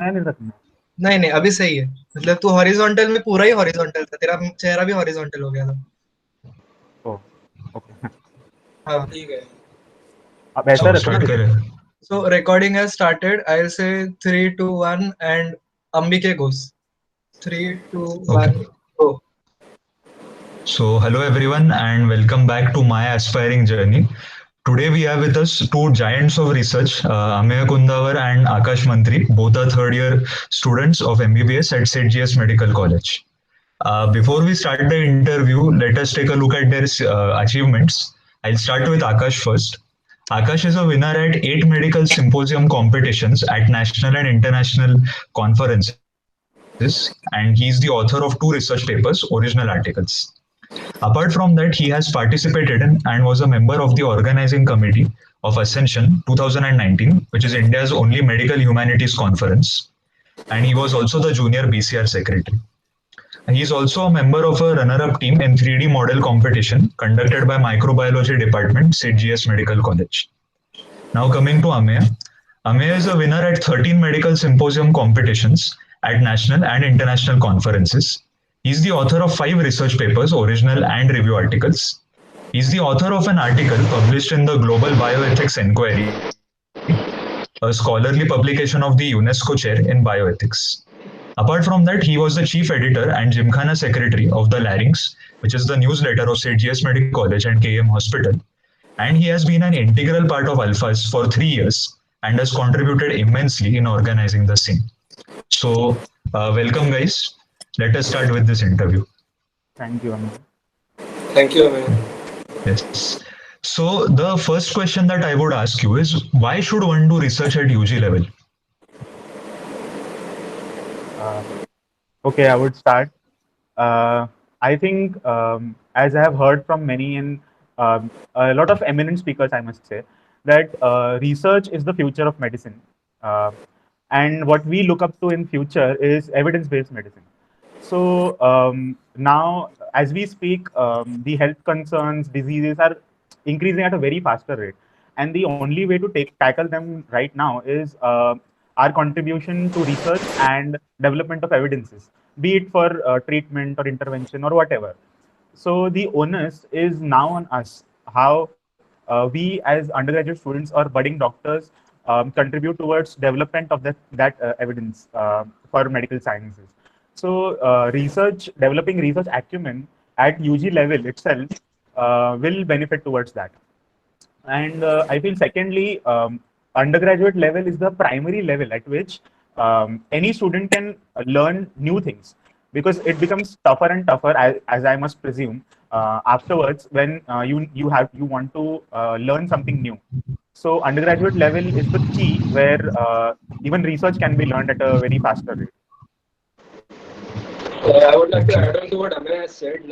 नहीं रखना। नहीं नहीं, अभी सही है। मतलब तू हॉरिजॉन्टल में पूरा ही हॉरिजॉन्टल था, तेरा चेहरा भी हॉरिजॉन्टल हो गया था। ओ, ओके। हाँ। ठीक है। अब ऐसा So रखो ना start लेकिन। करें. So recording has started. I'll say 3, 2, 1, and Ambike goes. 3, 2, Okay. 1, go. So hello everyone and welcome back to my aspiring journey. Today we have with us two giants of research, Ameya Kundavar and Akash Mantri. Both are third year students of MBBS at St. GS Medical College. Before we start the interview, let us take a look at their achievements. I'll start with Akash first. Akash is a winner at 8 medical symposium competitions at national and international conferences, and he's the author of 2 research papers, original articles. Apart from that, he has participated in and was a member of the organizing committee of Ascension 2019, which is India's only medical humanities conference, and he was also the junior BCR secretary. He is also a member of a runner-up team in 3D model competition conducted by Microbiology Department, CGS Medical College. Now coming to Ameya. Ameya is a winner at 13 medical symposium competitions at national and international conferences. He is the author of 5 research papers, original and review articles. He is the author of an article published in the Global Bioethics Enquiry, a scholarly publication of the UNESCO Chair in Bioethics. Apart from that, he was the chief editor and Gymkhana secretary of the Larynx, which is the newsletter of CGS Medical College and KM Hospital. And he has been an integral part of Alphas for 3 years and has contributed immensely in organizing the same. So, welcome, guys. Let us start with this interview. Thank you Amit. Thank you, Ameya. Yes. So, the first question that I would ask you is why should one do research at UG level? Okay, I would start. I think, as I have heard from many and a lot of eminent speakers, I must say, that research is the future of medicine. And what we look up to in future is evidence-based medicine. So now, as we speak, the health concerns, diseases are increasing at a very faster rate, and the only way to tackle them right now is our contribution to research and development of evidences, be it for treatment or intervention or whatever. So the onus is now on us. How we as undergraduate students or budding doctors contribute towards development of that evidence for medical sciences. So developing research acumen at UG level itself will benefit towards that. And I feel secondly, undergraduate level is the primary level at which any student can learn new things, because it becomes tougher and tougher, as I must presume, afterwards when you want to learn something new. So undergraduate level is the key where even research can be learned at a very faster rate. I would like to Okay. add on to what Ameya has said.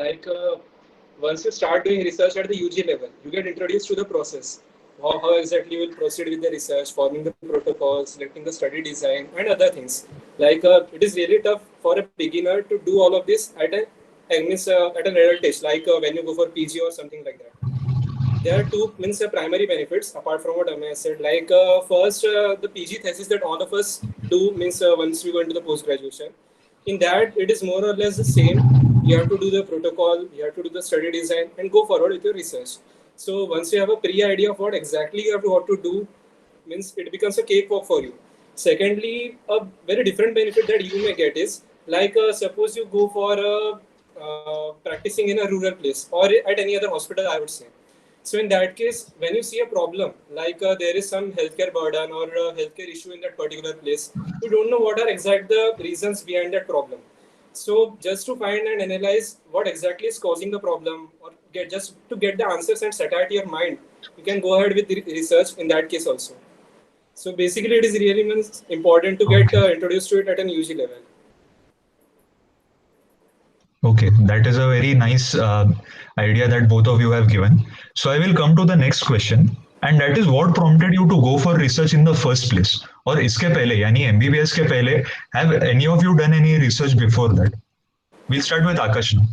Once you start doing research at the UG level, you get introduced to the process. How exactly you will proceed with the research, forming the protocols, selecting the study design, and other things. It is really tough for a beginner to do all of this at an adult age, when you go for PG or something like that. There are two primary benefits apart from what Amaya said. First, the PG thesis that all of us do once we go into the post graduation. In that, it is more or less the same. You have to do the protocol, you have to do the study design, and go forward with your research. So once you have a idea of what exactly you have to what to do, it becomes a cakewalk for you. Secondly, a very different benefit that you may get is suppose you go for practicing in a rural place or at any other hospital, I would say. So in that case, when you see a problem, there is some healthcare burden or a healthcare issue in that particular place, you don't know what are exact the reasons behind that problem. So just to find and analyze what exactly is causing the problem, or just to get the answers and set out your mind, you can go ahead with the research in that case also. So basically, it is really important to get Okay. introduced to it at an UG level. Okay, that is a very nice idea that both of you have given. So I will come to the next question, and that is what prompted you to go for research in the first place? और इसके पहले यानी MBBS के पहले, have any of you done any research before that? We'll start with Akash now.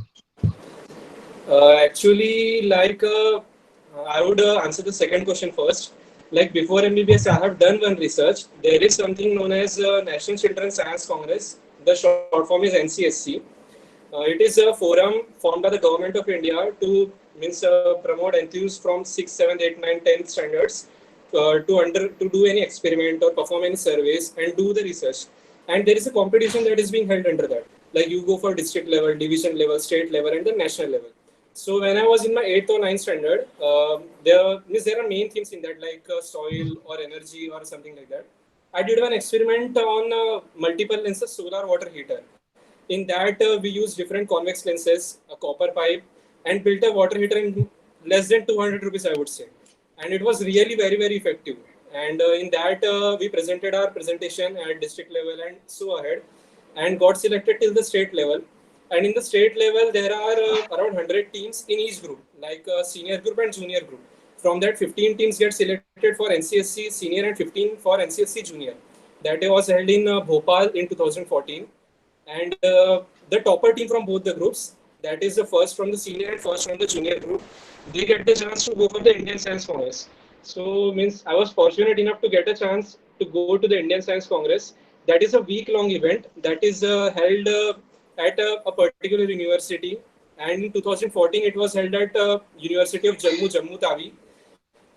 Actually, I would answer the second question first, like before MBBS, I have done one research. There is something known as National Children's Science Congress. The short form is NCSC. It is a forum formed by the government of India to promote enthused from 6th, 7th, 8th, 9th, 10th standards to do any experiment or perform any surveys and do the research. And there is a competition that is being held under that. Like you go for district level, division level, state level, and the national level. So when I was in my 8th or 9th standard, there are main themes in that, like soil or energy or something like that. I did one experiment on multiple lenses solar water heater. In that, we used different convex lenses, a copper pipe, and built a water heater in less than 200 rupees, I would say. And it was really very, very effective. And in that, we presented our presentation at district level and so ahead, and got selected till the state level. And in the state level, there are around 100 teams in each group, like senior group and junior group. From that, 15 teams get selected for NCSC senior and 15 for NCSC junior. That was held in Bhopal in 2014. And the topper team from both the groups, that is the first from the senior and first from the junior group, they get the chance to go for the Indian Science Congress. So I was fortunate enough to get a chance to go to the Indian Science Congress. That is a week-long event that is held at a particular university. And in 2014, it was held at University of Jammu Tawi.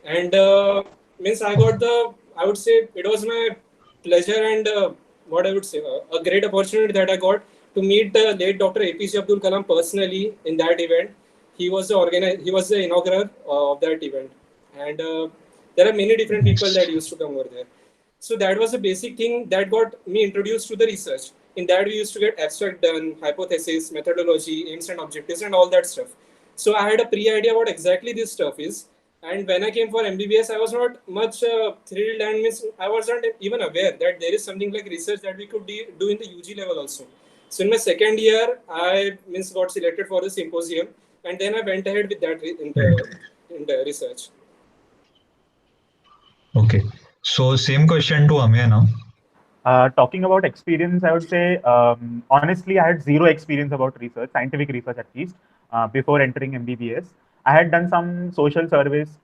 And I would say it was my pleasure and what I would say, a great opportunity that I got to meet the late Dr. APJ Abdul Kalam personally in that event. He was the inaugural of that event. And there are many different people that used to come over there. So that was a basic thing that got me introduced to the research. In that, we used to get abstract done, hypothesis, methodology, aims and objectives, and all that stuff. So I had a pre-idea what exactly this stuff is. And when I came for MBBS, I was not much thrilled and I wasn't even aware that there is something like research that we could do in the UG level also. So in my second year, I got selected for the symposium, and then I went ahead with that in the research. Okay. So same question to Amey now. Talking about experience, I would say, honestly, I had zero experience about research, scientific research at least, before entering MBBS. I had done some social surveys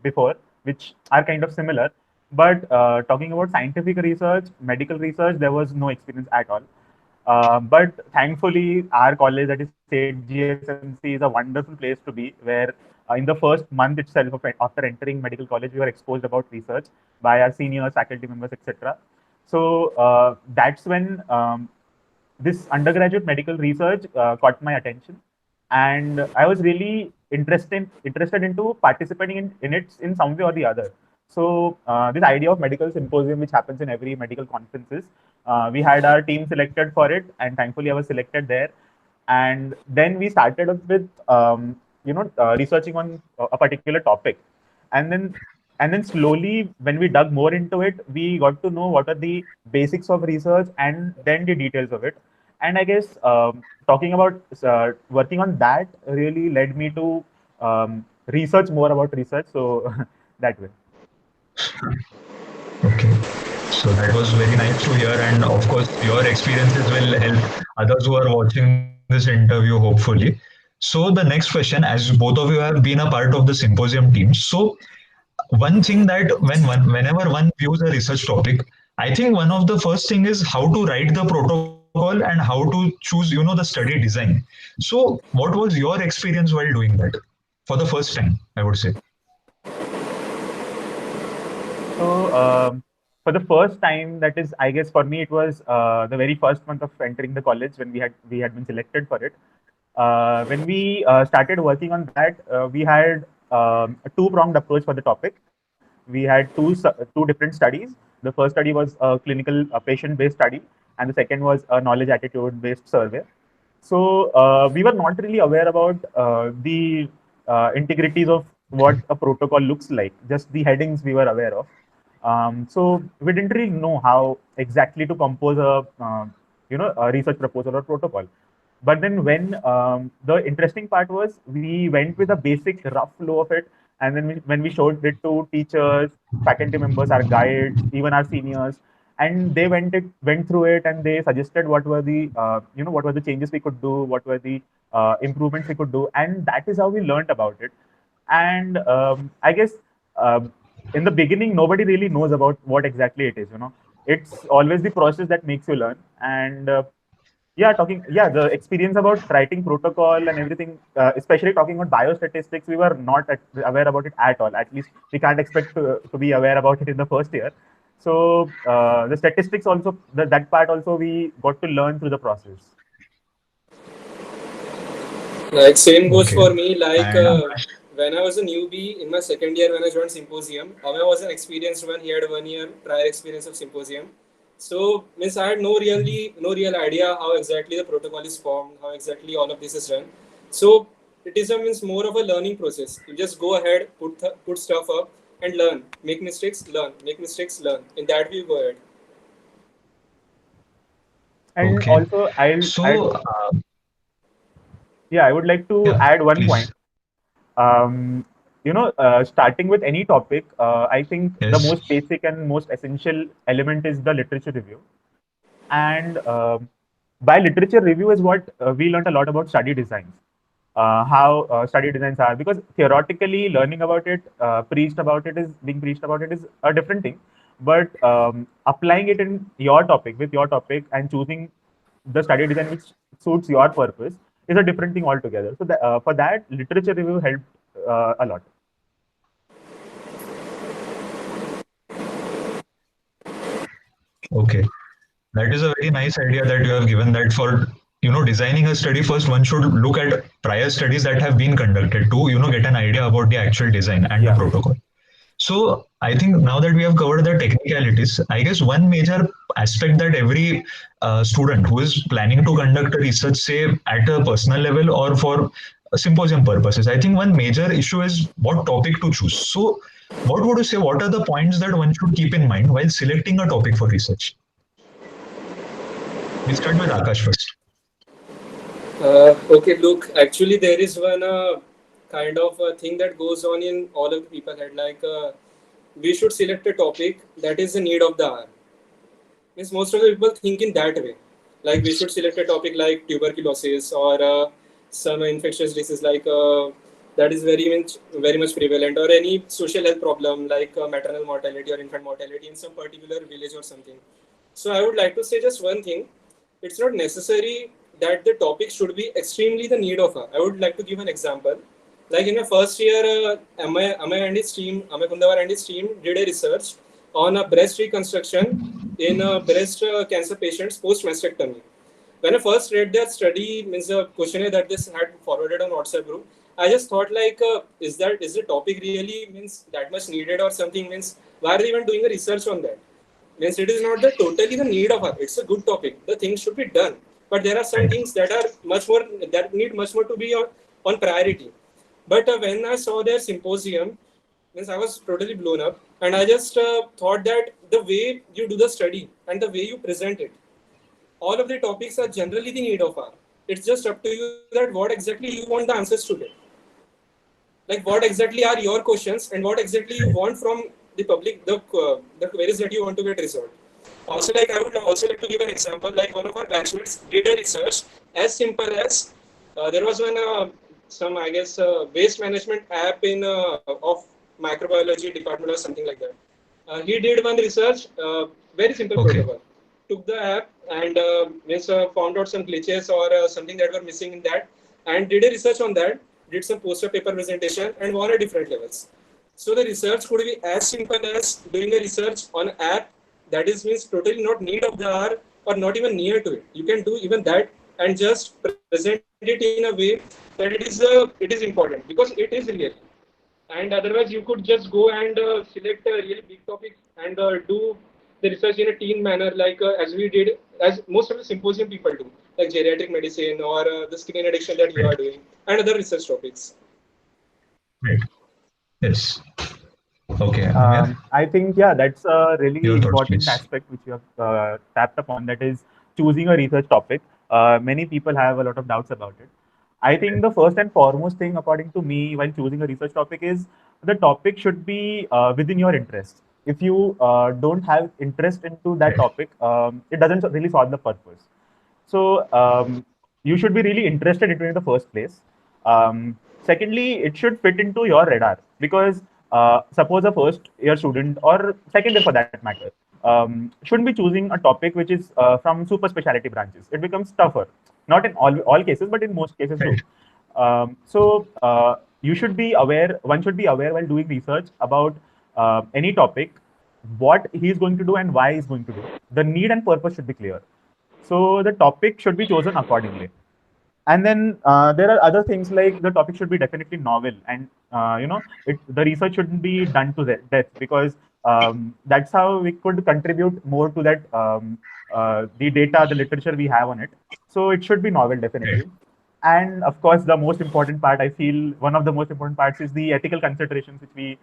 before, which are kind of similar. But talking about scientific research, medical research, there was no experience at all. But thankfully, our college, that is State GSMC, is a wonderful place to be, where in the first month itself after entering medical college, we were exposed about research by our seniors, faculty members, etc. So that's when this undergraduate medical research caught my attention, and I was really interested into participating in it in some way or the other. So this idea of medical symposium, which happens in every medical conferences, we had our team selected for it, and thankfully I was selected there. And then we started up with researching on a particular topic, and then slowly, when we dug more into it, we got to know what are the basics of research and then the details of it. And I guess talking about working on that really led me to research more about research. So that way. Okay. So that was very nice to hear. And of course, your experiences will help others who are watching this interview, hopefully. So the next question, as both of you have been a part of the symposium team. So one thing that whenever one views a research topic, I think one of the first thing is how to write the protocol and how to choose, the study design. So what was your experience while doing that for the first time, I would say? So for the first time, that is, I guess for me, it was the very first month of entering the college when we had been selected for it. When we started working on that, we had a two-pronged approach for the topic. We had two different studies. The first study was a clinical patient-based study, and the second was a knowledge attitude-based survey. So we were not really aware about the integrities of what a protocol looks like. Just the headings we were aware of. So we didn't really know how exactly to compose a research proposal or protocol. But then when the interesting part was, we went with a basic rough flow of it, and then when we showed it to teachers, faculty members, our guides, even our seniors, and they went through it, and they suggested what were the what were the changes we could do, what were the improvements we could do, and that is how we learned about it. And I guess in the beginning, nobody really knows about what exactly it is. It's always the process that makes you learn. And the experience about writing protocol and everything, especially talking about biostatistics, we were not aware about it at all. At least we can't expect to be aware about it in the first year. So the statistics also, that part also, we got to learn through the process. Like same goes Okay. for me. Like And Akash, when I was a newbie in my second year when I joined Symposium, Amay was an experienced one. He had 1 year prior experience of Symposium. So means I had no real idea how exactly the protocol is formed, how exactly all of this is done. So it is a means more of a learning process. You just go ahead, put stuff up and learn. Make mistakes, learn. Make mistakes, learn. In that way you go ahead. And okay. also, So, I would like to yeah, add one point. please. Starting with any topic, I think the Yes. most basic and most essential element is the literature review. And by literature review is what we learned a lot about study designs, how study designs are. Because theoretically, learning about it, being preached about it is a different thing. But applying it in your topic, with your topic, and choosing the study design which suits your purpose is a different thing altogether. So for that, literature review helped a lot. Okay. That is a very nice idea that you have given, that for designing a study, first one should look at prior studies that have been conducted to get an idea about the actual design and the Yeah. protocol. So I think now that we have covered the technicalities, I guess one major aspect that every student who is planning to conduct a research, say at a personal level or for symposium purposes, I think one major issue is what topic to choose. So what would you say, what are the points that one should keep in mind while selecting a topic for research? We'll start with Akash first. Okay, look, actually, there is one kind of thing that goes on in all of the people head. Like, we should select a topic that is the need of the hour. Means most of the people think in that way. Like, we should select a topic like tuberculosis or some infectious disease like that is very much prevalent, or any social health problem like maternal mortality or infant mortality in some particular village or something. So I would like to say just one thing. It's not necessary that the topic should be extremely the need of her. I would like to give an example. Like in my first year, Amay Kundavar and his team did a research on a breast reconstruction in breast cancer patients post mastectomy. When I first read that study, means the questionnaire that this had forwarded on WhatsApp group, I just thought like, is the topic really means that much needed or something? Means why are they even doing a research on that? Means it is not the totally the need of her. It's a good topic. The things should be done, but there are some Right. things that are much more that need much more to be on priority. But when I saw their symposium, means I was totally blown up, and I just thought that the way you do the study and the way you present it, all of the topics are generally the need of R. It's just up to you that what exactly you want the answers to get. Like what exactly are your questions and what exactly you Right. want from the public, the queries that you want to get resolved. Also, like I would also like to give an example. Like one of our batchmates did a research as simple as there was one some I guess waste management app in of microbiology department or something like that. He did one research, very simple Okay. protocol. Took the app and found out some glitches or something that were missing in that, and did a research on that. Did some poster paper presentation and won at different levels. So the research could be as simple as doing a research on an app that is means totally not need of the hour or not even near to it. You can do even that and just present it in a way that it is important because it is real. And otherwise, you could just go and select a really big topic and do the research in a team manner, like as we did, as most of the symposium people do, like geriatric medicine or the skin addiction that you Right. are doing, and other research topics. Right. Yes. Okay. Amir, I think, yeah, that's a really your thoughts, important please. aspect which you have tapped upon. That is choosing a research topic. Many people have a lot of doubts about it. I think the first and foremost thing, according to me, while choosing a research topic is the topic should be within your interest. If you don't have interest into that Right. topic, it doesn't really solve the purpose. So you should be really interested into it in the first place. Secondly, it should fit into your radar because suppose a first year student or second year for that matter shouldn't be choosing a topic which is from super specialty branches. It becomes tougher, not in all cases, but in most cases too. So you should be aware. One should be aware while doing research about any topic, what he is going to do and why he is going to do. The need and purpose should be clear. So the topic should be chosen accordingly. And then there are other things like the topic should be definitely novel, and the research shouldn't be done to death, because that's how we could contribute more to that the data, the literature we have on it. So it should be novel, definitely. And of course, the most important part, I feel one of the most important parts is the ethical considerations which we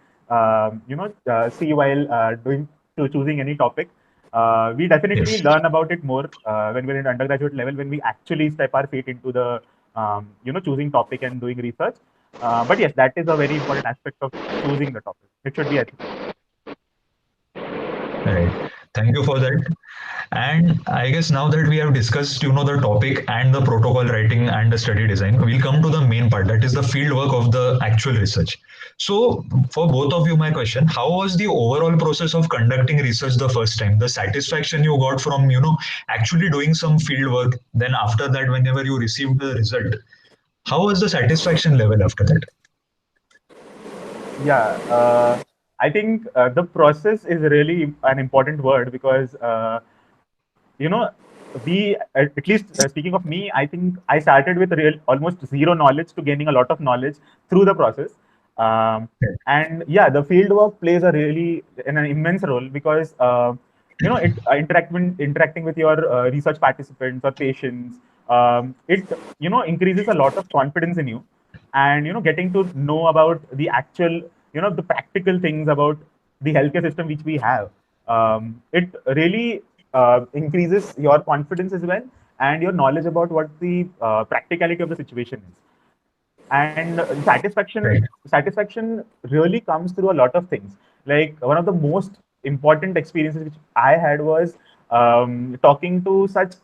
see while choosing any topic. We definitely learn about it more when we're in undergraduate level, when we actually step our feet into the choosing topic and doing research. But yes, that is a very important aspect of choosing the topic. It should be ethical. Right. Thank you for that. And I guess now that we have discussed, the topic and the protocol writing and the study design, we'll come to the main part, that is the field work of the actual research. So for both of you, my question, how was the overall process of conducting research the first time? The satisfaction you got from, actually doing some field work, then after that, whenever you received the result, how was the satisfaction level after that? Yeah, I think the process is really an important word, because we, at least speaking of me, I think I started with almost zero knowledge to gaining a lot of knowledge through the process. And yeah, the field work plays an immense role, because interacting with your research participants or patients, it increases a lot of confidence in you, and getting to know about the actual the practical things about the healthcare system which we have. It really increases your confidence as well, and your knowledge about what the practicality of the situation is. And satisfaction really comes through a lot of things. Like, one of the most important experiences which I had was talking to such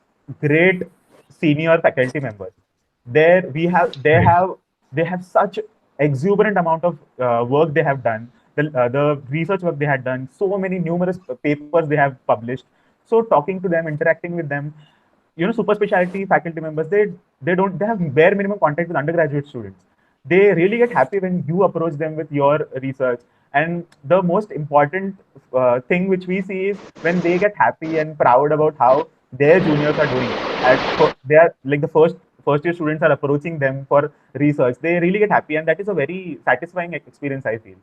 great senior faculty members. They have such exuberant amount of work they have done, the research work they had done, so many numerous papers they have published. So talking to them, interacting with them, super specialty faculty members, they have bare minimum contact with undergraduate students. They really get happy when you approach them with your research. And the most important thing which we see is when they get happy and proud about how their juniors are doing. They are like the first year students are approaching them for research. They really get happy, and that is a very satisfying experience, I feel.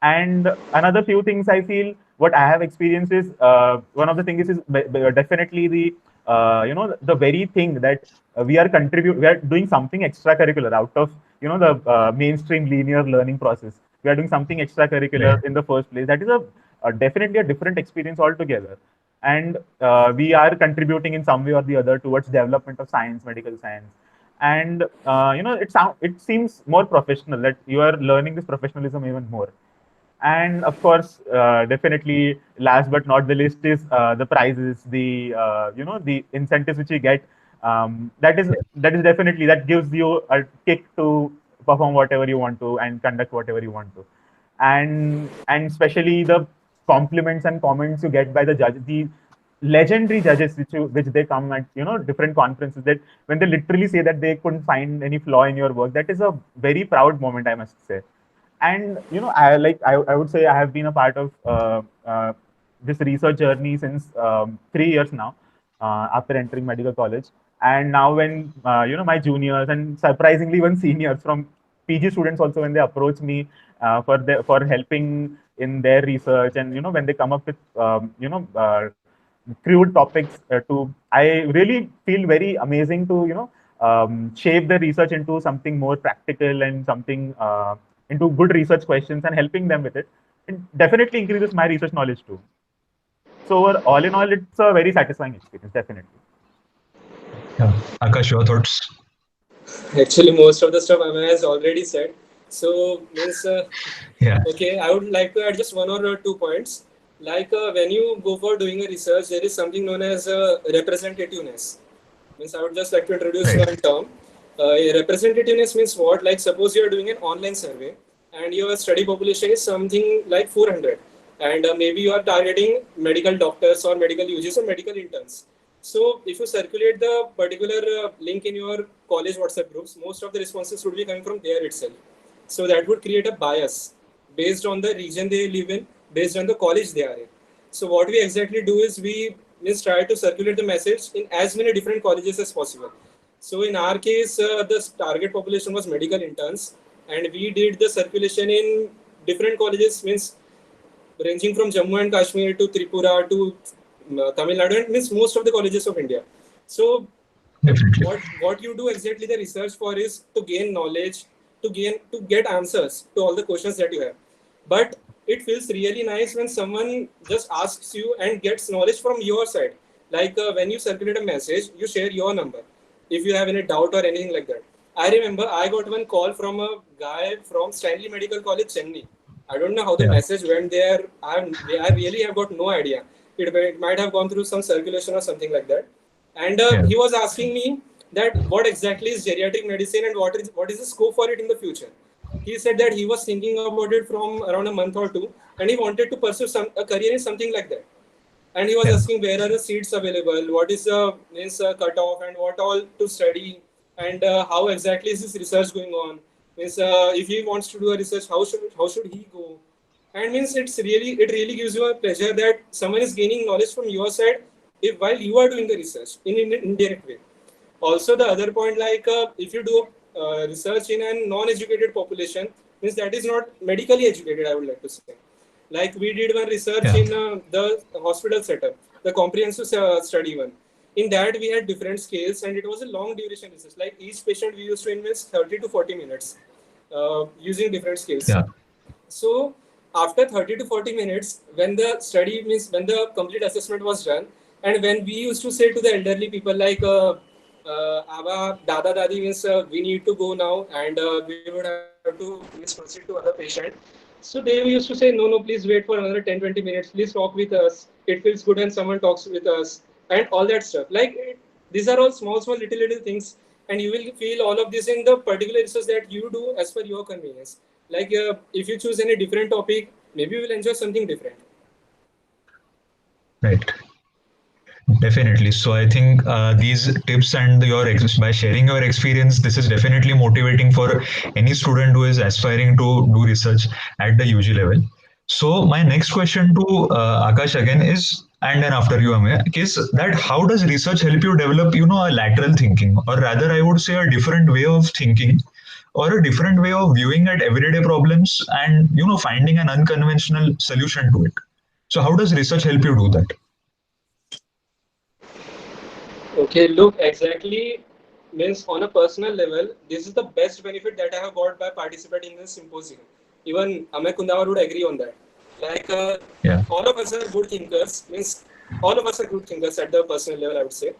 And another few things I feel what I have experienced is one of the things is definitely the the very thing that we are doing something extracurricular out of the mainstream linear learning process. We are doing something extracurricular in the first place. That is definitely a different experience altogether. And we are contributing in some way or the other towards development of science, medical science. And it seems more professional, that you are learning this professionalism even more. And of course, definitely, last but not the least is the prizes, the incentives which you get. That is definitely, that gives you a kick to perform whatever you want to and conduct whatever you want to. And especially the compliments and comments you get by the judge, the legendary judges which they come at different conferences, that when they literally say that they couldn't find any flaw in your work, that is a very proud moment, I must say. And I would say I have been a part of this research journey since 3 years now, after entering medical college. And now when my juniors and surprisingly even seniors from PG students also, when they approach me for helping in their research, and when they come up with crude topics I really feel very amazing to shape the research into something more practical and something into good research questions, and helping them with it. It definitely increases my research knowledge too. So all in all, it's a very satisfying experience, definitely. Yeah. Akash, your thoughts? Actually, most of the stuff Amaya has already said. So, okay, I would like to add just one or two points. Like when you go for doing a research, there is something known as representativeness. I would just like to introduce one term. Representativeness means what? Like, suppose you are doing an online survey and your study population is something like 400, and maybe you are targeting medical doctors or medical UGs or medical interns. So if you circulate the particular link in your college WhatsApp groups, most of the responses would be coming from there itself. So that would create a bias based on the region they live in, based on the college they are in. So what we exactly do is we just try to circulate the message in as many different colleges as possible. So in our case, the target population was medical interns, and we did the circulation in different colleges, means ranging from Jammu and Kashmir to Tripura to Tamil Nadu, and means most of the colleges of India. So Definitely. what you do exactly the research for is to gain knowledge, to get answers to all the questions that you have. But it feels really nice when someone just asks you and gets knowledge from your side. Like when you circulate a message, you share your number if you have any doubt or anything like that. I remember I got one call from a guy from Stanley Medical College, Chennai. I don't know how the Yeah. message went there. I really have got no idea. It might have gone through some circulation or something like that. And Yeah. he was asking me that what exactly is geriatric medicine and what is the scope for it in the future. He said that he was thinking about it from around a month or two, and he wanted to pursue a career in something like that. And he was Yeah. asking where are the seats available, what is the means cutoff, and what all to study, and how exactly is this research going on. Means if he wants to do a research, how should he go? And means it really gives you a pleasure that someone is gaining knowledge from your side if while you are doing the research in an indirect way. Also, the other point, like if you do research in a non-educated population, means that is not medically educated, I would like to say. Like we did one research Yeah. in the hospital setup, the comprehensive study one. In that, we had different scales, and it was a long duration research. Like each patient, we used to invest 30 to 40 minutes using different scales. Yeah. So after 30 to 40 minutes, when the study means when the complete assessment was done, and when we used to say to the elderly people like, Aba, Dada, Dadi means we need to go now, and we would have to means proceed to other patient. So they used to say, no, please wait for another 10, 20 minutes. Please talk with us. It feels good when someone talks with us, and all that stuff. These are all small, little things, and you will feel all of this in the particular research that you do as per your convenience. Like if you choose any different topic, maybe you will enjoy something different. Right. Definitely. So I think these tips and by sharing your experience, this is definitely motivating for any student who is aspiring to do research at the UG level. So my next question to Akash again is, and then after you, Amir, is that how does research help you develop, a lateral thinking, or rather, I would say a different way of thinking, or a different way of viewing at everyday problems, and finding an unconventional solution to it. So how does research help you do that? Okay, look, exactly means on a personal level, this is the best benefit that I have got by participating in this symposium. Even Amay Kundawar would agree on that. Like Yeah. all of us are good thinkers, means all of us are good thinkers at the personal level, I would say.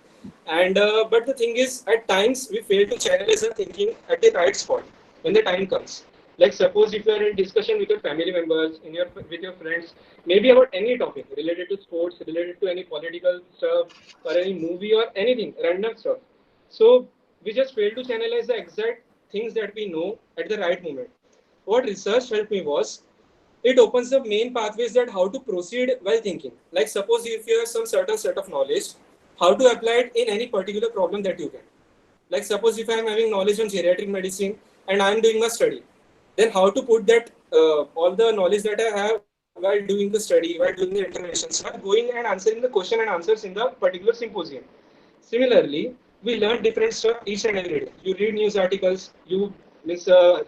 And but the thing is, at times we fail to channelize our thinking at the right spot when the time comes. Like suppose if you are in discussion with your family members, with your friends, maybe about any topic related to sports, related to any political stuff, or any movie or anything, random stuff. So we just fail to channelize the exact things that we know at the right moment. What research helped me was it opens the main pathways that how to proceed while thinking. Like suppose if you have some certain set of knowledge, how to apply it in any particular problem that you get. Like suppose if I am having knowledge on geriatric medicine and I am doing a study, then how to put that all the knowledge that I have while doing the study, while doing the interventions, while going and answering the question and answers in the particular symposium. Similarly, we learn different stuff each and every day. You read news articles, you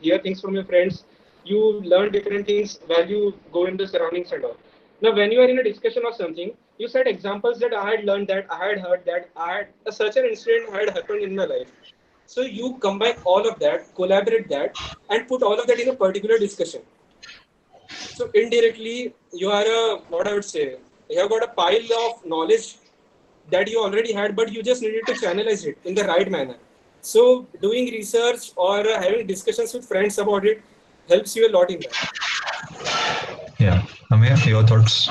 hear things from your friends, you learn different things while you go in the surroundings and all. Now, when you are in a discussion or something, you said examples that I had learned, that I had heard, that such an incident had happened in my life. So you combine all of that, collaborate that, and put all of that in a particular discussion. So indirectly, you are what I would say, you have got a pile of knowledge that you already had, but you just needed to channelize it in the right manner. So doing research or having discussions with friends about it helps you a lot in that. Yeah. Amir, your thoughts?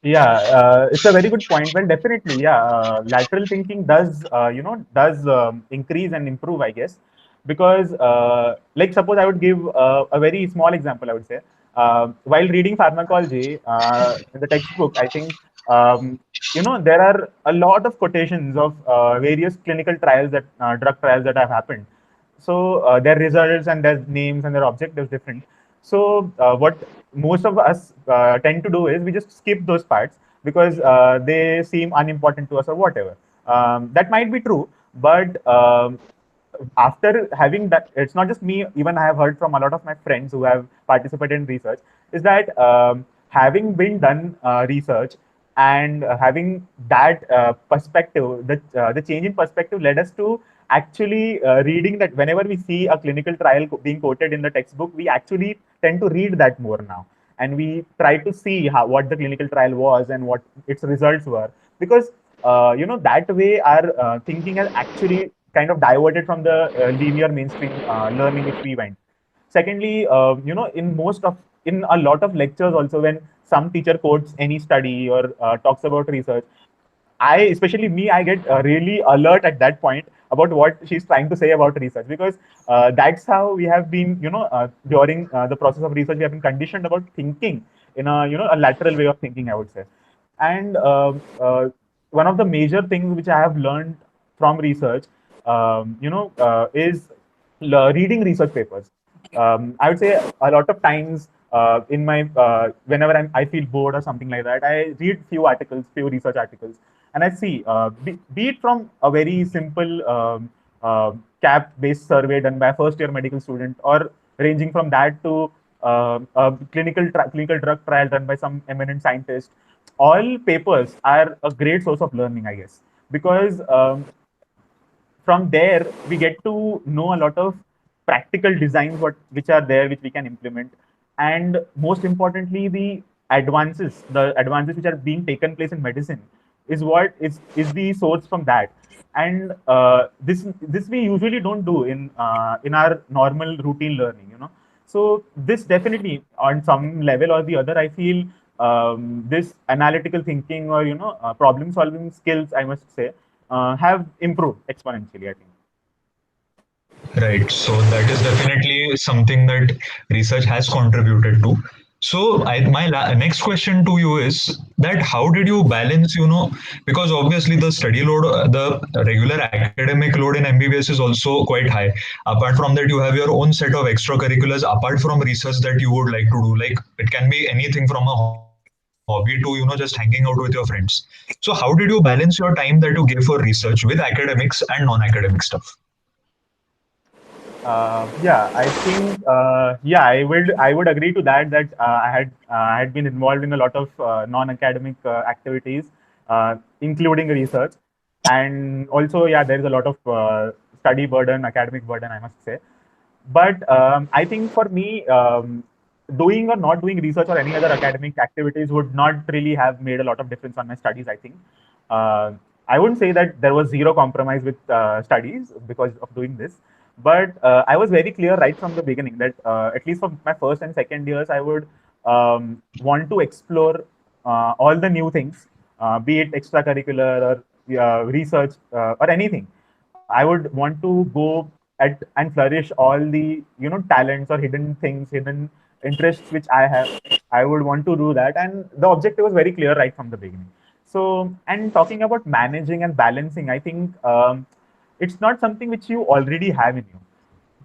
Yeah, it's a very good point. Well, definitely, yeah, lateral thinking does increase and improve, I guess. because like suppose I would give a very small example. I would say while reading pharmacology in the textbook, I think there are a lot of quotations of various clinical trials that drug trials that have happened. So their results and their names and their objectives different. So what most of us tend to do is we just skip those parts because they seem unimportant to us or whatever. That might be true, but after having that, it's not just me, even I have heard from a lot of my friends who have participated in research, is that having been done research and having that perspective, the change in perspective led us to actually reading that whenever we see a clinical trial being quoted in the textbook, we actually tend to read that more now. And we try to see what the clinical trial was and what its results were. Because, that way our thinking has actually kind of diverted from the linear mainstream learning which we went. Secondly, in a lot of lectures also, when some teacher quotes any study or talks about research, especially me, I get really alert at that point about what she's trying to say about research, because that's how we have been, during the process of research, we have been conditioned about thinking in a lateral way of thinking, I would say. And one of the major things which I have learned from research, is reading research papers. I would say a lot of times in my whenever I feel bored or something like that, I read few research articles, and I see, be it from a very simple CAP-based survey done by a first-year medical student, or ranging from that to a clinical drug trial done by some eminent scientist. All papers are a great source of learning, I guess, because from there we get to know a lot of practical designs which are there, which we can implement, and most importantly, the advances which are being taken place in medicine is the source from that. And this we usually don't do in our normal routine learning, so this definitely, on some level or the other, I feel this analytical thinking, or problem solving skills, I must say, have improved exponentially, I think. Right. So that is definitely something that research has contributed to. So my next question to you is that how did you balance, because obviously the study load, the regular academic load in MBBS is also quite high. Apart from that, you have your own set of extracurriculars apart from research that you would like to do. Like it can be anything from a hobby to, just hanging out with your friends. So how did you balance your time that you give for research with academics and non-academic stuff? Yeah, I think yeah, I would agree to that. That I had been involved in a lot of non-academic activities, including research, and also, yeah, there is a lot of study burden, academic burden, I must say. But I think for me, doing or not doing research or any other academic activities would not really have made a lot of difference on my studies, I think. Uh, I wouldn't say that there was zero compromise with studies because of doing this, but I was very clear right from the beginning that at least for my first and second years, I would want to explore all the new things, be it extracurricular or research or anything. I would want to go at and flourish all the talents or hidden things, hidden interests which I have. I would want to do that, and the objective was very clear right from the beginning. So, and talking about managing and balancing, I think it's not something which you already have in you.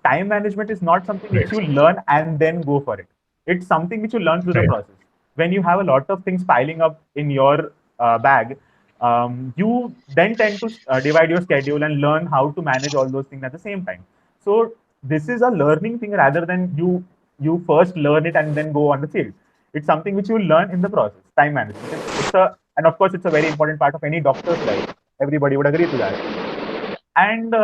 Time management is not something which Right. you learn and then go for it. It's something which you learn through the Right. process. When you have a lot of things piling up in your bag, you then tend to divide your schedule and learn how to manage all those things at the same time. So this is a learning thing rather than you first learn it and then go on the field. It's something which you learn in the process. Time management. And of course, it's a very important part of any doctor's life. Everybody would agree to that. And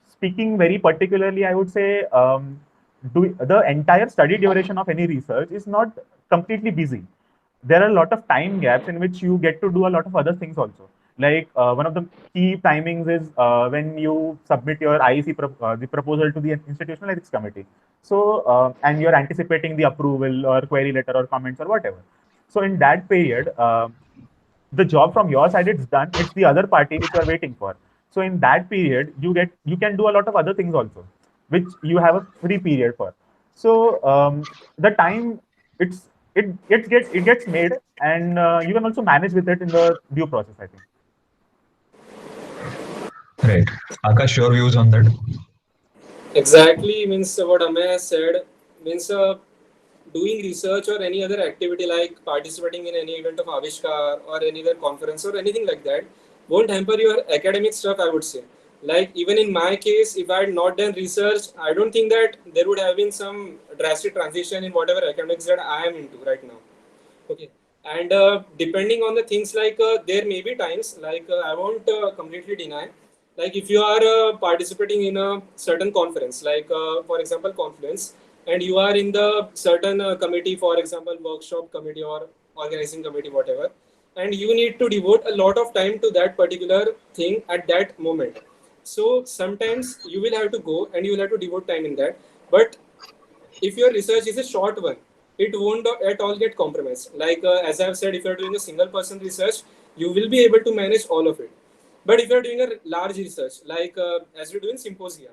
speaking very particularly, I would say the entire study duration of any research is not completely busy. There are a lot of time gaps in which you get to do a lot of other things also. Like one of the key timings is when you submit your the proposal to the institutional ethics committee. So and you're anticipating the approval or query letter or comments or whatever. So in that period, the job from your side it's done. It's the other party which you are waiting for. So in that period, you can do a lot of other things also, which you have a free period for. So the time it gets made, and you can also manage with it in the due process, I think. Right. Akash, your views on that? Exactly, means what Amay has said, means doing research or any other activity like participating in any event of Avishkar or any other conference or anything like that won't hamper your academic stuff, I would say. Like even in my case, if I had not done research, I don't think that there would have been some drastic transition in whatever academics that I am into right now. Okay. And depending on the things like there may be times like I won't completely deny, like if you are participating in a certain conference like for example Confluence, and you are in the certain committee, for example workshop committee or organizing committee, whatever, and you need to devote a lot of time to that particular thing at that moment. So sometimes you will have to go and you will have to devote time in that. But if your research is a short one, it won't at all get compromised. Like as I've said, if you're doing a single person research, you will be able to manage all of it. But if you're doing a large research, like as you're doing symposia,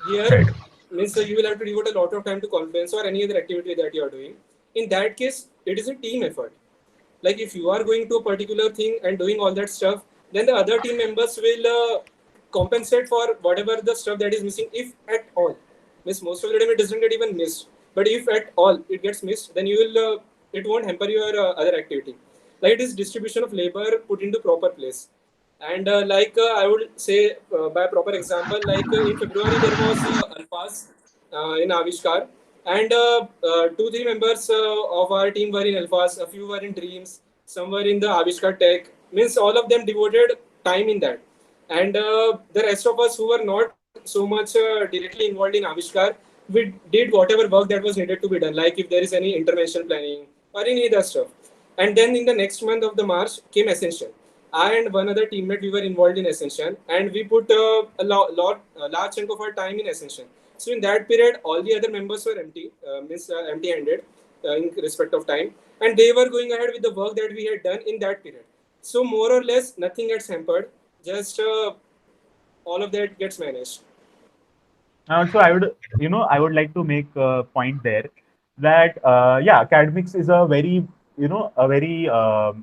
here Right. means you will have to devote a lot of time to conference or any other activity that you are doing. In that case, it is a team effort. Like if you are going to a particular thing and doing all that stuff, then the other team members will compensate for whatever the stuff that is missing, if at all. Means most of the time it doesn't get even missed, but if at all it gets missed, then you will it won't hamper your other activity. Like it is distribution of labor put into proper place. And like I would say by proper example, like in February there was Alphas in Avishkar, and 2-3 members of our team were in Alphas, a few were in Dreams, some were in the Avishkar Tech. Means all of them devoted time in that, and the rest of us who were not so much directly involved in Avishkar, we did whatever work that was needed to be done, like if there is any intervention planning or any other stuff. And then in the next month of the March came Ascension. I and one other teammate, we were involved in Ascension, and we put a large chunk of our time in Ascension. So in that period, all the other members were empty-handed in respect of time, and they were going ahead with the work that we had done in that period. So more or less, nothing gets hampered. Just all of that gets managed. So I would like to make a point there that yeah, academics is a very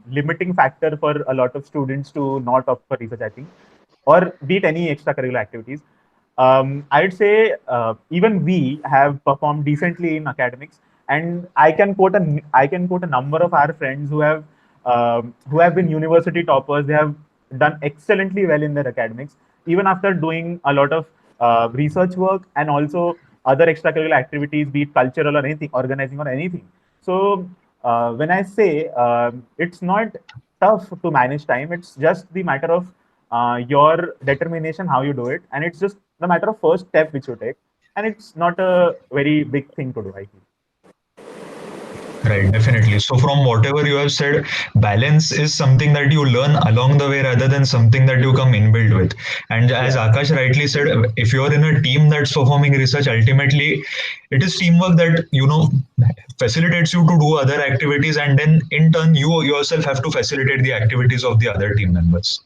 limiting factor for a lot of students to not opt for research, I think, or be it any extracurricular activities. I'd say even we have performed decently in academics, and I can quote a number of our friends who have been university toppers. They have done excellently well in their academics, even after doing a lot of research work and also other extracurricular activities, be it cultural or anything, organizing or anything. So when I say it's not tough to manage time, it's just the matter of your determination, how you do it, and it's just the matter of first step which you take, and it's not a very big thing to do, I feel. Right, definitely. So, from whatever you have said, balance is something that you learn along the way rather than something that you come inbuilt with. And as Yeah. Akash rightly said, if you're in a team that's performing research, ultimately it is teamwork that, facilitates you to do other activities, and then in turn, you yourself have to facilitate the activities of the other team members.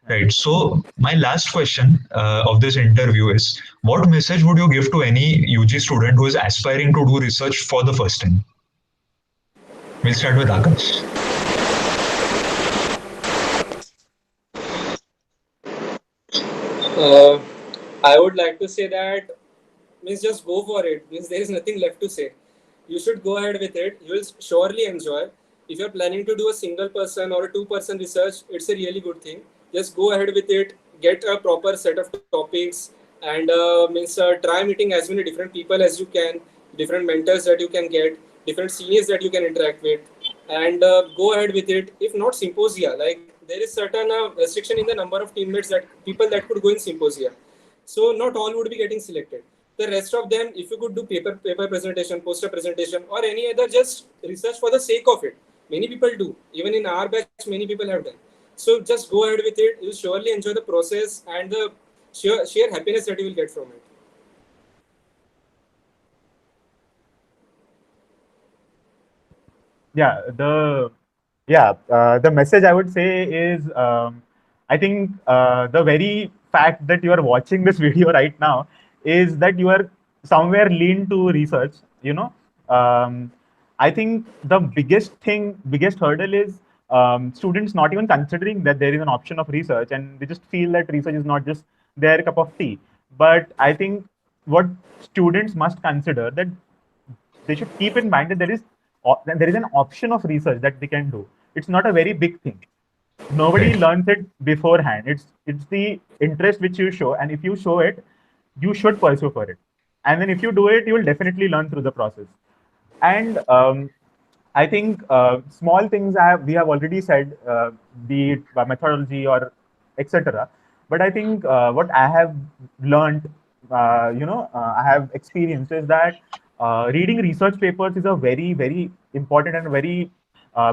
Right. So, my last question of this interview is, what message would you give to any UG student who is aspiring to do research for the first time? We'll start with Akash. Uh, I would like to say that means just go for it. Means there is nothing left to say. You should go ahead with it. You will surely enjoy. If you're planning to do a single person or a two-person research, it's a really good thing. Just go ahead with it. Get a proper set of topics, and try meeting as many different people as you can, different mentors that you can get, different seniors that you can interact with, and go ahead with it. If not symposia, like there is certain restriction in the number of teammates that people that could go in symposia, so not all would be getting selected. The rest of them, if you could do paper presentation, poster presentation, or any other just research for the sake of it, many people do. Even in our batch, many people have done. So just go ahead with it. You'll surely enjoy the process and the sheer happiness that you will get from it. Yeah, the message I would say is I think the very fact that you are watching this video right now is that you are somewhere lean to research. I think the biggest hurdle is students not even considering that there is an option of research, and they just feel that research is not just their cup of tea. But I think what students must consider, that they should keep in mind that there is an option of research that they can do. It's not a very big thing. Nobody Right. learns it beforehand. It's the interest which you show, and if you show it, you should pursue for it. And then if you do it, you will definitely learn through the process. And I think small things we have already said, be it by methodology or etc. But I think what I have learned, I have experienced is that reading research papers is a very important and very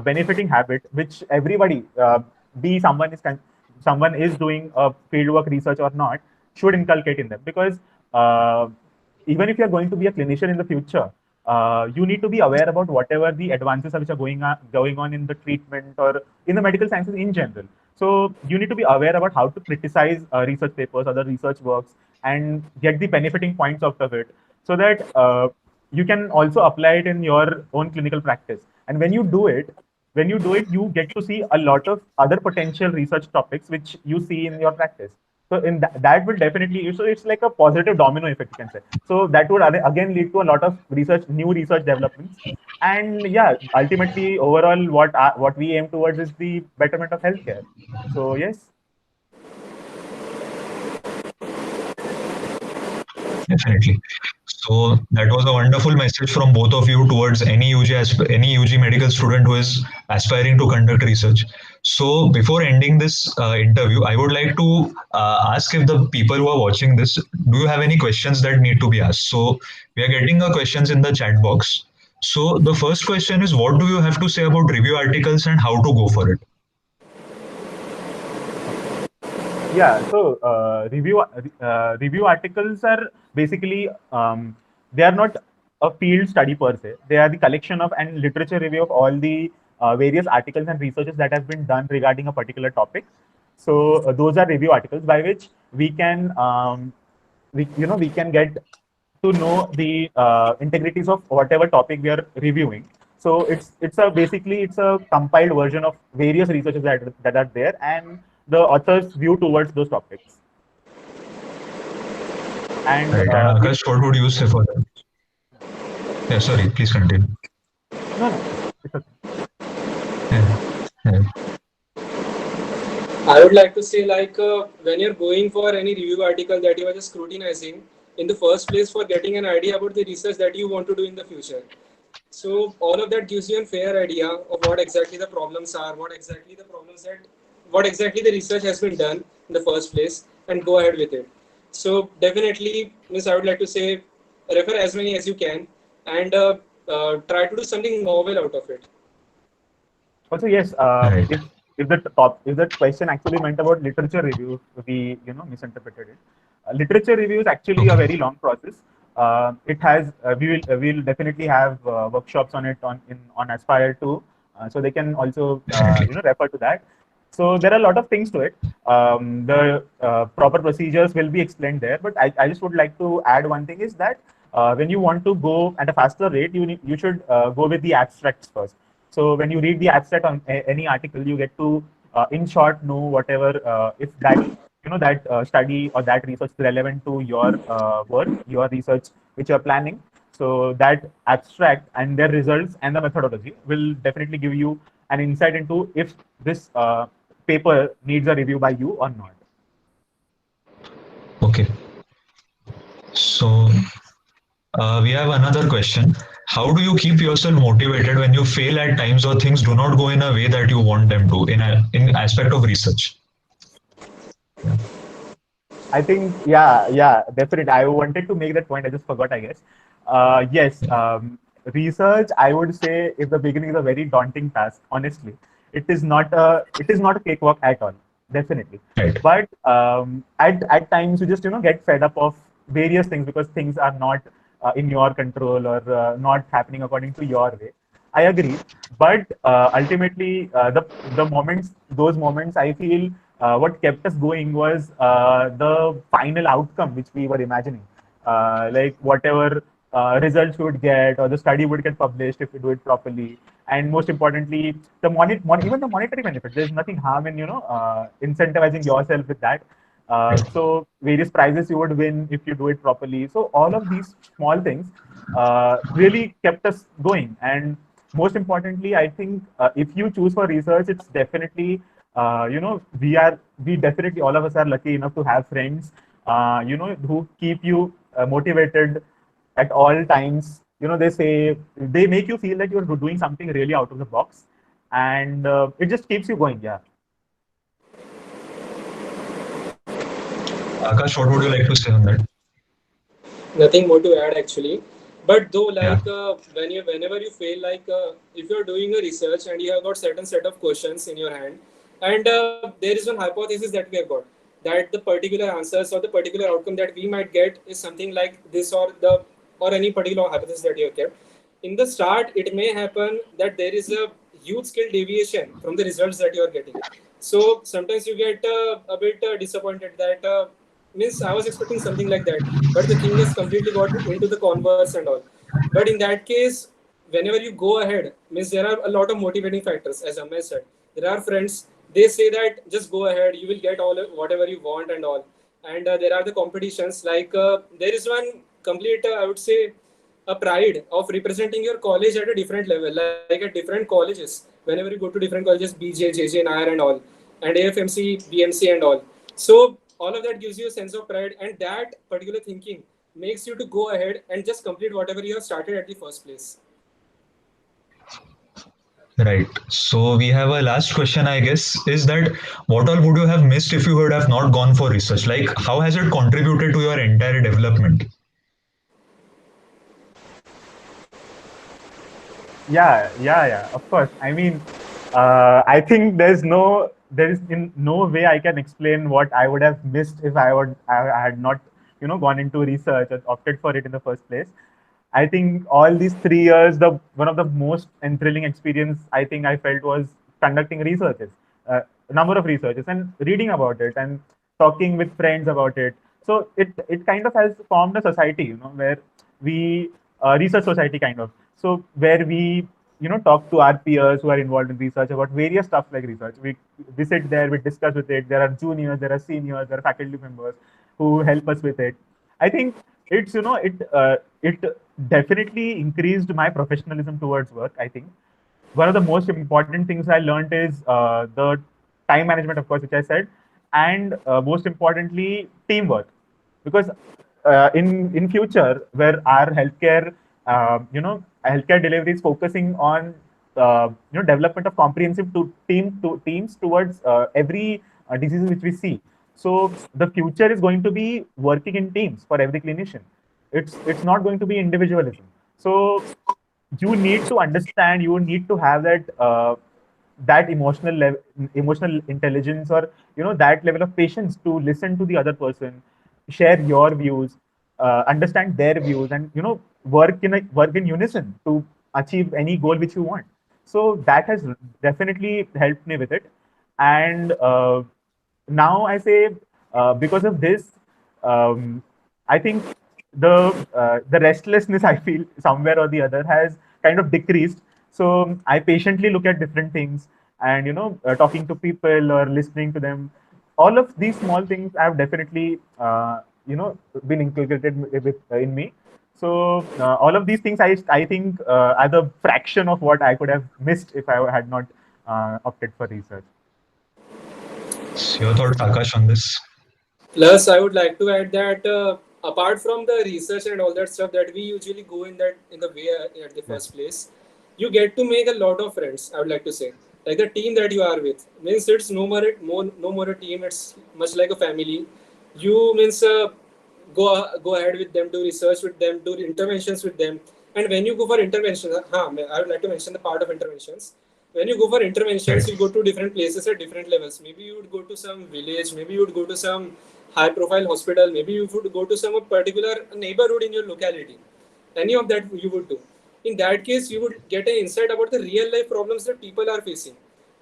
benefiting habit, which everybody, be someone is doing a fieldwork research or not, should inculcate in them, because uh, even if you're going to be a clinician in the future, you need to be aware about whatever the advances which are going on in the treatment or in the medical sciences in general. So you need to be aware about how to criticize research papers or the research works and get the benefiting points out of it, so that you can also apply it in your own clinical practice. And when you do it, you get to see a lot of other potential research topics which you see in your practice. So in that will definitely, so it's like a positive domino effect, you can say. So that would again lead to a lot of new research developments. And yeah, ultimately, overall, what we aim towards is the betterment of healthcare. So yes. Definitely. So that was a wonderful message from both of you towards any UG medical student who is aspiring to conduct research. So before ending this interview, I would like to ask if the people who are watching this, do you have any questions that need to be asked? So we are getting questions in the chat box. So the first question is, what do you have to say about review articles and how to go for it? Yeah, so review articles are basically, they are not a field study per se. They are the collection of and literature review of all the various articles and researches that have been done regarding a particular topic. So those are review articles by which we can get to know the integrities of whatever topic we are reviewing. So it's a compiled version of various researches that are there, and the author's view towards those topics. And Right. And Akash, what would you say for that? Yeah, sorry, please continue. no, it's okay. Yeah. Yeah. I would like to say, like, when you're going for any review article that you are just scrutinizing, in the first place, for getting an idea about the research that you want to do in the future. So all of that gives you a fair idea of what exactly the problems are, what exactly the research has been done in the first place, and go ahead with it. So definitely, Miss, I would like to say, refer as many as you can, and try to do something novel out of it. Also, yes, Right. if that question actually meant about literature reviews, we misinterpreted it. Literature review is actually a Okay. very long process. It has we'll definitely have workshops on it on Aspire too, so they can also Definitely. refer to that. So there are a lot of things to it. The proper procedures will be explained there, but I just would like to add one thing is that when you want to go at a faster rate, you should go with the abstracts first. So when you read the abstract on any article, you get to, in short, know whatever if that study or that research is relevant to your work, your research which you are planning. So that abstract and their results and the methodology will definitely give you an insight into if this paper needs a review by you or not. Okay. So we have another question. How do you keep yourself motivated when you fail at times or things do not go in a way that you want them to in aspect of research? Yeah. I think, yeah, definitely. I wanted to make that point. I just forgot, I guess. Yes, research, I would say, if the beginning is a very daunting task, honestly, it is not a cakewalk at all, definitely. Right. But at times you just get fed up of various things because things are not in your control or not happening according to your way. I agree, but ultimately, those moments, I feel what kept us going was the final outcome which we were imagining. like whatever results you would get or the study would get published if you do it properly. And most importantly, even the monetary benefit. There's nothing harm in incentivizing yourself with that. So various prizes you would win if you do it properly. So all of these small things really kept us going. And most importantly, I think if you choose for research, it's definitely we definitely, all of us are lucky enough to have friends who keep you motivated at all times. They make you feel that you're doing something really out of the box, and it just keeps you going. Yeah. Akash, what would you like to say on that? Nothing more to add actually. But though, Yeah. whenever you feel like if you're doing a research and you have got certain set of questions in your hand, and there is one hypothesis that we have got, that the particular answers or the particular outcome that we might get is something like this, or any particular hypothesis that you have kept. In the start, it may happen that there is a huge scale deviation from the results that you are getting. So sometimes you get a bit disappointed that means I was expecting something like that, but the thing is completely got into the converse and all. But in that case, whenever you go ahead, means there are a lot of motivating factors. As Amay said, there are friends. They say that just go ahead, you will get all whatever you want and all. And there are the competitions. Like there is one complete, I would say, a pride of representing your college at a different level, like at different colleges. Whenever you go to different colleges, BJ, JJ, Nair, and all, and AFMC, BMC, and all. So all of that gives you a sense of pride, and that particular thinking makes you to go ahead and just complete whatever you have started at the first place. Right. So we have a last question, I guess, is that what all would you have missed if you would have not gone for research? Like, how has it contributed to your entire development? Yeah, of course. I mean, I think there is in no way I can explain what I would have missed if I had not, gone into research or opted for it in the first place. I think all these 3 years, the one of the most enthralling experience I think I felt was conducting researches, a number of researches, and reading about it and talking with friends about it. So it kind of has formed a society, where we research society kind of. So where we talk to our peers who are involved in research about various stuff like research. We sit there, we discuss with it. There are juniors, there are seniors, there are faculty members who help us with it. I think it's it definitely increased my professionalism towards work. I think one of the most important things I learned is the time management, of course, which I said, and most importantly, teamwork. Because in future, where our healthcare delivery is focusing on development of comprehensive teams towards every disease which we see. So the future is going to be working in teams for every clinician. It's not going to be individualism. So you need to understand, you need to have that emotional intelligence, or that level of patience to listen to the other person, share your views, understand their views, and work in unison to achieve any goal which you want. So that has definitely helped me with it. And now I say, because of this, um, I think the restlessness I feel somewhere or the other has kind of decreased. So I patiently look at different things, and talking to people or listening to them. All of these small things have definitely been inculcated in me. So all of these things I think are the fraction of what I could have missed if I had not opted for research. So your thoughts, Akash, on this? Plus, I would like to add that apart from the research and all that stuff that we usually go in the way at the first place, you get to make a lot of friends. I would like to say, like the team that you are with means it's no more a team. It's much like a family. You means go ahead with them, do research with them, do interventions with them. And when you go for interventions, I would like to mention the part of interventions. When you go for interventions, you go to different places at different levels. Maybe you would go to some village, maybe you would go to some high profile hospital, maybe you would go to some particular neighborhood in your locality. Any of that you would do. In that case, you would get an insight about the real life problems that people are facing.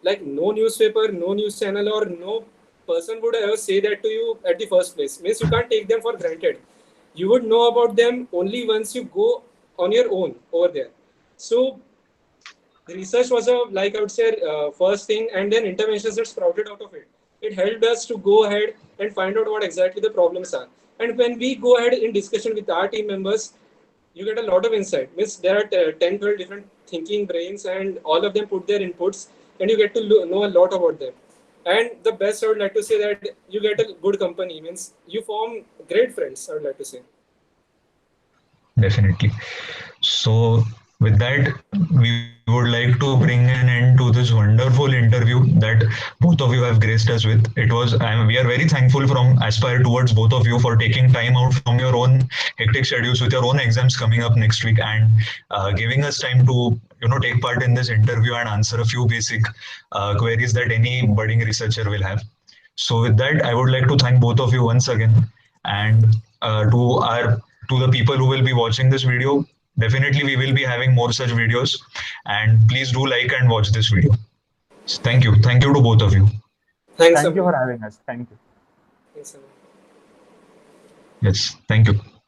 Like no newspaper, no news channel, or no person would ever say that to you at the first place. Means you can't take them for granted. you would know about them only once you go on your own over there. So the research was like I would say first thing, and then interventions that sprouted out of it. It helped us to go ahead and find out what exactly the problems are. And when we go ahead in discussion with our team members, you get a lot of insight. Means there are 10, 12 different thinking brains, and all of them put their inputs, and you get to know a lot about them. And the best I would like to say that you get a good company. Means you form great friends, I would like to say. Definitely. So, with that, we would like to bring an end to this wonderful interview that both of you have graced us with. We are very thankful from Aspire towards both of you for taking time out from your own hectic schedules with your own exams coming up next week, and giving us time to take part in this interview and answer a few basic queries that any budding researcher will have. So, with that, I would like to thank both of you once again, and to the people who will be watching this video. Definitely, we will be having more such videos, and please do like and watch this video. Thank you. Thank you to both of you. Thanks, Thank you Amit. for having us. Thank you. Thanks, Amit. Yes, thank you.